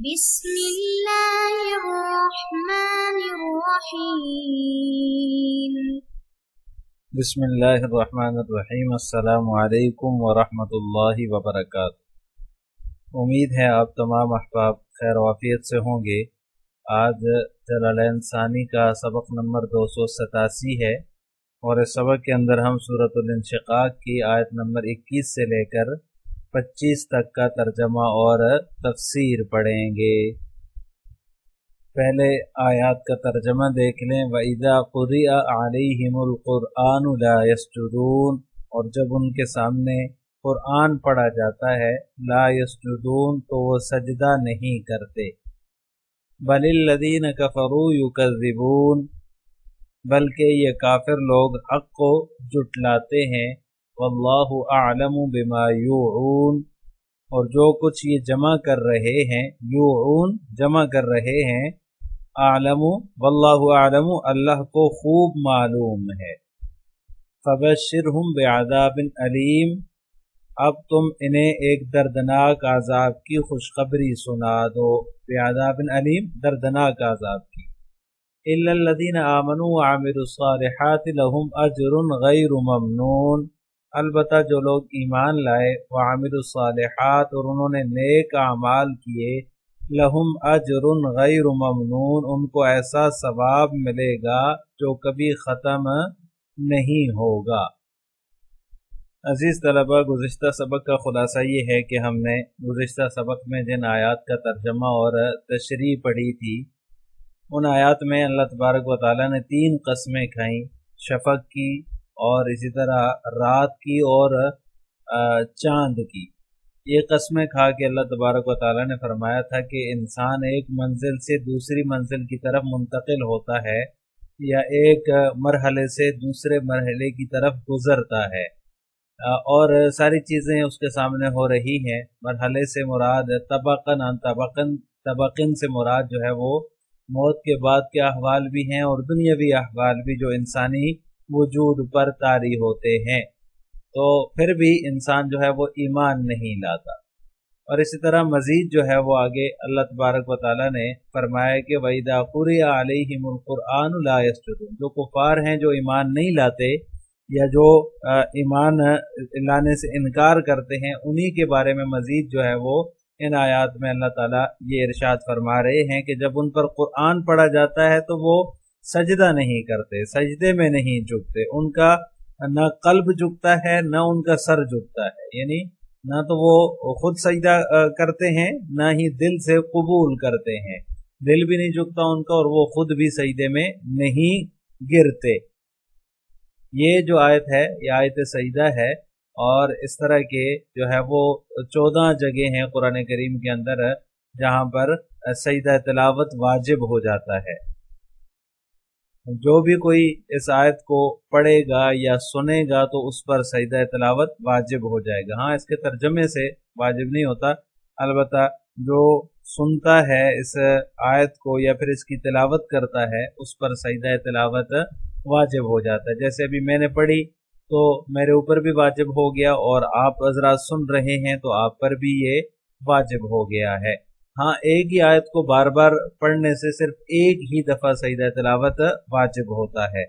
بسم اللہ الرحمن الرحیم بسم اللہ الرحمن الرحیم۔ السلام علیکم ورحمۃ اللہ وبرکاتہ۔ امید ہے آپ تمام احباب خیر وافیت سے ہوں گے۔ آج جلالین ثانی کا سبق نمبر 287 ہے، اور اس سبق کے اندر ہم سورۃ الانشقاق کی آیت نمبر 21 سے لے کر 25 تک کا ترجمہ اور تفسیر پڑھیں گے۔ پہلے آیات کا ترجمہ دیکھ لیں۔ وَإِذَا قُرِئَ عَلَيْهِمُ الْقُرْآنُ لَا يَسْجُدُونَ، اور جب ان کے سامنے قرآن پڑھا جاتا ہے لا يسجدون تو وہ سجدہ نہیں کرتے۔ بل الذین کفروا یکذبون، بلکہ یہ کافر لوگ حق کو جھٹلاتے ہیں۔ واللہ اعلم بما یوعون، اور جو کچھ یہ جمع کر رہے ہیں، یوعون جمع کر رہے ہیں، اعلم واللہ اعلم اللہ کو خوب معلوم ہے۔ فبشرہم بعذاب علیم، اب تم انہیں ایک دردناک عذاب کی خوشخبری سنا دو۔ بعذاب علیم، دردناک عذاب کی۔ الا الذین آمنوا وعملوا الصالحات لهم اجر غیر ممنون، البتہ جو لوگ ایمان لائے وعملوا الصالحات، اور انہوں نے نیک اعمال کیے، لہم اجر غیر ممنون، ان کو ایسا ثواب ملے گا جو کبھی ختم نہیں ہوگا۔ عزیز طلبہ، گزشتہ سبق کا خلاصہ یہ ہے کہ ہم نے گزشتہ سبق میں جن آیات کا ترجمہ اور تشریح پڑھی تھی، ان آیات میں اللہ تبارک و تعالیٰ نے 3 قسمیں کھائیں، شفق کی، اور اسی طرح رات کی، اور چاند کی۔ یہ قسمیں کھا کے اللہ تبارک و تعالیٰ نے فرمایا تھا کہ انسان ایک منزل سے دوسری منزل کی طرف منتقل ہوتا ہے، یا ایک مرحلے سے دوسرے مرحلے کی طرف گزرتا ہے، اور ساری چیزیں اس کے سامنے ہو رہی ہیں۔ مرحلے سے مراد طبقاً عن طبقن سے مراد جو ہے وہ موت کے بعد کے احوال بھی ہیں، اور دنیاوی احوال بھی جو انسانی وجود پر طاری ہوتے ہیں۔ تو پھر بھی انسان جو ہے وہ ایمان نہیں لاتا۔ اور اسی طرح مزید جو ہے وہ آگے اللہ تبارک و تعالیٰ نے فرمایا کہ وَإِذَا قُرِئَ عَلَيْهِمُ الْقُرْآنُ لَا يَسْجُدُونَ، جو کفار ہیں، جو ایمان نہیں لاتے یا جو ایمان لانے سے انکار کرتے ہیں، انہی کے بارے میں مزید جو ہے وہ ان آیات میں اللہ تعالیٰ یہ ارشاد فرما رہے ہیں کہ جب ان پر قرآن پڑھا جاتا ہے تو وہ سجدہ نہیں کرتے، سجدے میں نہیں جھکتے، ان کا نہ قلب جھکتا ہے نہ ان کا سر جھکتا ہے، یعنی نہ تو وہ خود سجدہ کرتے ہیں نہ ہی دل سے قبول کرتے ہیں، دل بھی نہیں جھکتا ان کا، اور وہ خود بھی سجدے میں نہیں گرتے۔ یہ جو آیت ہے یہ آیت سجدہ ہے، اور اس طرح کے جو ہے وہ 14 جگہ ہیں قرآن کریم کے اندر جہاں پر سجدہ تلاوت واجب ہو جاتا ہے۔ جو بھی کوئی اس آیت کو پڑھے گا یا سنے گا تو اس پر سجدہ تلاوت واجب ہو جائے گا۔ ہاں، اس کے ترجمے سے واجب نہیں ہوتا، البتہ جو سنتا ہے اس آیت کو یا پھر اس کی تلاوت کرتا ہے اس پر سجدہ تلاوت واجب ہو جاتا ہے۔ جیسے ابھی میں نے پڑھی تو میرے اوپر بھی واجب ہو گیا، اور آپ حضرات سن رہے ہیں تو آپ پر بھی یہ واجب ہو گیا ہے۔ ہاں، ایک ہی آیت کو بار بار پڑھنے سے صرف ایک ہی دفعہ سجدہ تلاوت واجب ہوتا ہے۔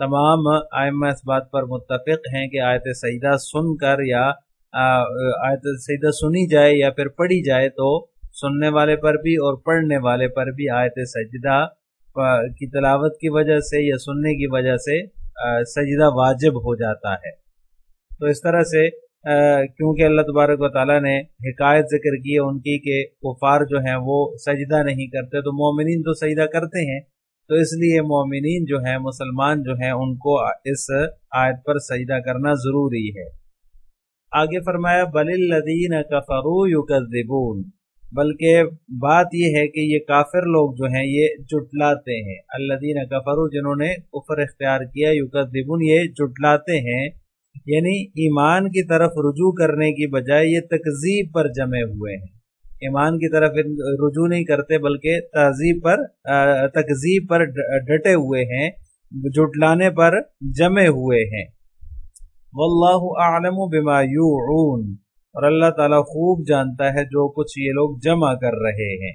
تمام ائمہ اس بات پر متفق ہیں کہ آیت سجدہ سن کر یا آیت سجدہ سنی جائے یا پھر پڑھی جائے تو سننے والے پر بھی اور پڑھنے والے پر بھی آیت سجدہ کی تلاوت کی وجہ سے یا سننے کی وجہ سے سجدہ واجب ہو جاتا ہے۔ تو اس طرح سے کیونکہ اللہ تبارک و تعالیٰ نے حکایت ذکر کی ہے ان کی کہ کفار جو ہیں وہ سجدہ نہیں کرتے، تو مومنین تو سجدہ کرتے ہیں، تو اس لیے مومنین جو ہیں، مسلمان جو ہیں، ان کو اس آیت پر سجدہ کرنا ضروری ہے۔ آگے فرمایا بل الذین کفروا یکذبون، بلکہ بات یہ ہے کہ یہ کافر لوگ جو ہیں یہ جھٹلاتے ہیں۔ الذین کفروا، جنہوں نے کفر اختیار کیا، یکذبون یہ جھٹلاتے ہیں، یعنی ایمان کی طرف رجوع کرنے کی بجائے یہ تکذیب پر جمے ہوئے ہیں۔ ایمان کی طرف رجوع نہیں کرتے بلکہ تکذیب پر ڈٹے ہوئے ہیں، جھٹلانے پر جمے ہوئے ہیں۔ واللہ اعلم بما یوعون، اور اللہ تعالیٰ خوب جانتا ہے جو کچھ یہ لوگ جمع کر رہے ہیں۔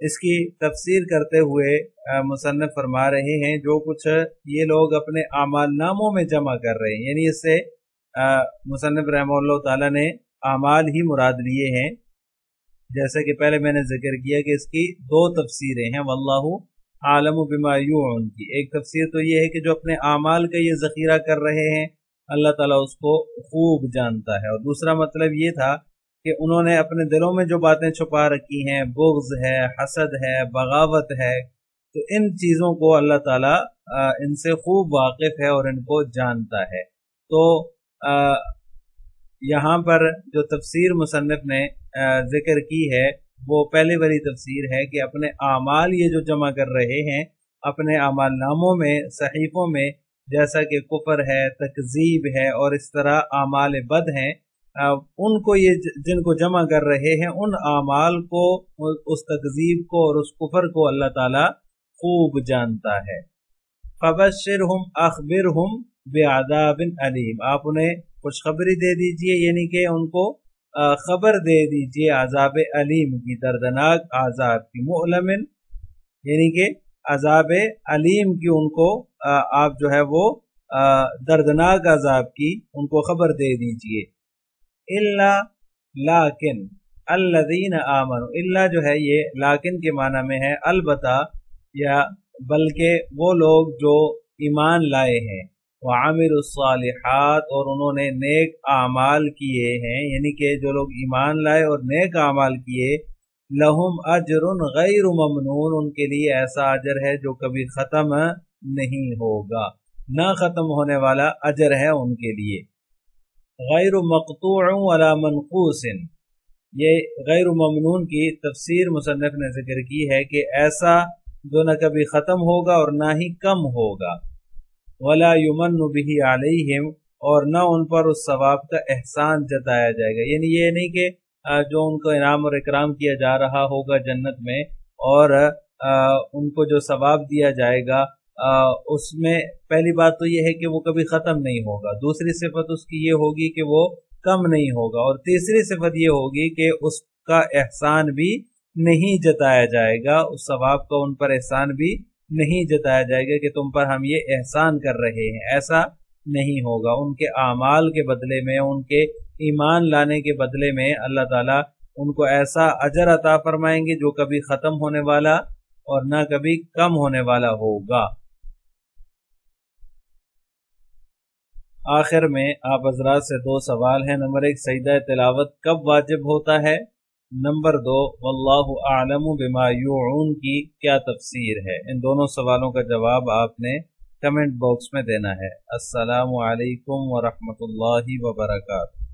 اس کی تفسیر کرتے ہوئے مصنف فرما رہے ہیں جو کچھ یہ لوگ اپنے اعمال ناموں میں جمع کر رہے ہیں، یعنی اس سے مصنف رحمہ اللہ تعالی نے اعمال ہی مراد لیے ہیں، جیسا کہ پہلے میں نے ذکر کیا کہ اس کی دو تفسیریں ہیں، واللہ عالم بما یوعون کی۔ ایک تفسیر تو یہ ہے کہ جو اپنے اعمال کا یہ ذخیرہ کر رہے ہیں اللہ تعالیٰ اس کو خوب جانتا ہے، اور دوسرا مطلب یہ تھا کہ انہوں نے اپنے دلوں میں جو باتیں چھپا رکھی ہیں، بغض ہے، حسد ہے، بغاوت ہے، تو ان چیزوں کو اللہ تعالیٰ ان سے خوب واقف ہے اور ان کو جانتا ہے۔ تو یہاں پر جو تفسیر مصنف نے ذکر کی ہے وہ پہلے والی تفسیر ہے کہ اپنے اعمال یہ جو جمع کر رہے ہیں اپنے اعمال ناموں میں، صحیفوں میں، جیسا کہ کفر ہے، تکذیب ہے اور اس طرح اعمال بد ہیں، ان کو یہ جن کو جمع کر رہے ہیں ان اعمال کو، اس تکذیب کو اور اس کفر کو اللہ تعالیٰ خوب جانتا ہے۔ فبشرہم اخبرہم بعذاب علیم، آپ انہیں خوشخبری دے دیجئے، یعنی کہ ان کو خبر دے دیجئے عذاب علیم کی، دردناک عذاب کی، مؤلم یعنی کہ عذاب علیم کی، ان کو آپ جو ہے وہ دردناک عذاب کی ان کو خبر دے دیجئے۔ الا لیکن الذین آمنوا، الا جو ہے یہ لیکن کے معنی میں ہے البتہ یا بلکہ وہ لوگ جو ایمان لائے ہیں، وعملوا الصالحات اور انہوں نے نیک اعمال کیے ہیں، یعنی کہ جو لوگ ایمان لائے اور نیک اعمال کیے، لہم اجر غیر ممنون، ان کے لیے ایسا اجر ہے جو کبھی ختم نہیں ہوگا، نہ ختم ہونے والا اجر ہے ان کے لیے۔ غیر مقطوع ولا منقوص، یہ غیر ممنون کی تفسیر مصنف نے ذکر کی ہے کہ ایسا جو نہ کبھی ختم ہوگا اور نہ ہی کم ہوگا، ولا یمن بہ علیہم، اور نہ ان پر اس ثواب کا احسان جتایا جائے گا، یعنی یہ نہیں کہ جو ان کو انعام اور اکرام کیا جا رہا ہوگا جنت میں اور ان کو جو ثواب دیا جائے گا اس میں پہلی بات تو یہ ہے کہ وہ کبھی ختم نہیں ہوگا، دوسری صفت اس کی یہ ہوگی کہ وہ کم نہیں ہوگا، اور تیسری صفت یہ ہوگی کہ اس کا احسان بھی نہیں جتایا جائے گا، اس ثواب کا ان پر احسان بھی نہیں جتایا جائے گا کہ تم پر ہم یہ احسان کر رہے ہیں، ایسا نہیں ہوگا۔ ان کے اعمال کے بدلے میں، ان کے ایمان لانے کے بدلے میں اللہ تعالیٰ ان کو ایسا اجر عطا فرمائیں گے جو کبھی ختم ہونے والا اور نہ کبھی کم ہونے والا ہوگا۔ آخر میں آپ حضرات سے دو سوال ہیں، نمبر 1 سجدہ تلاوت کب واجب ہوتا ہے، نمبر 2 واللہ اعلم بما یوعون کی کیا تفسیر ہے۔ ان دونوں سوالوں کا جواب آپ نے کمنٹ باکس میں دینا ہے۔ السلام علیکم ورحمۃ اللہ وبرکاتہ۔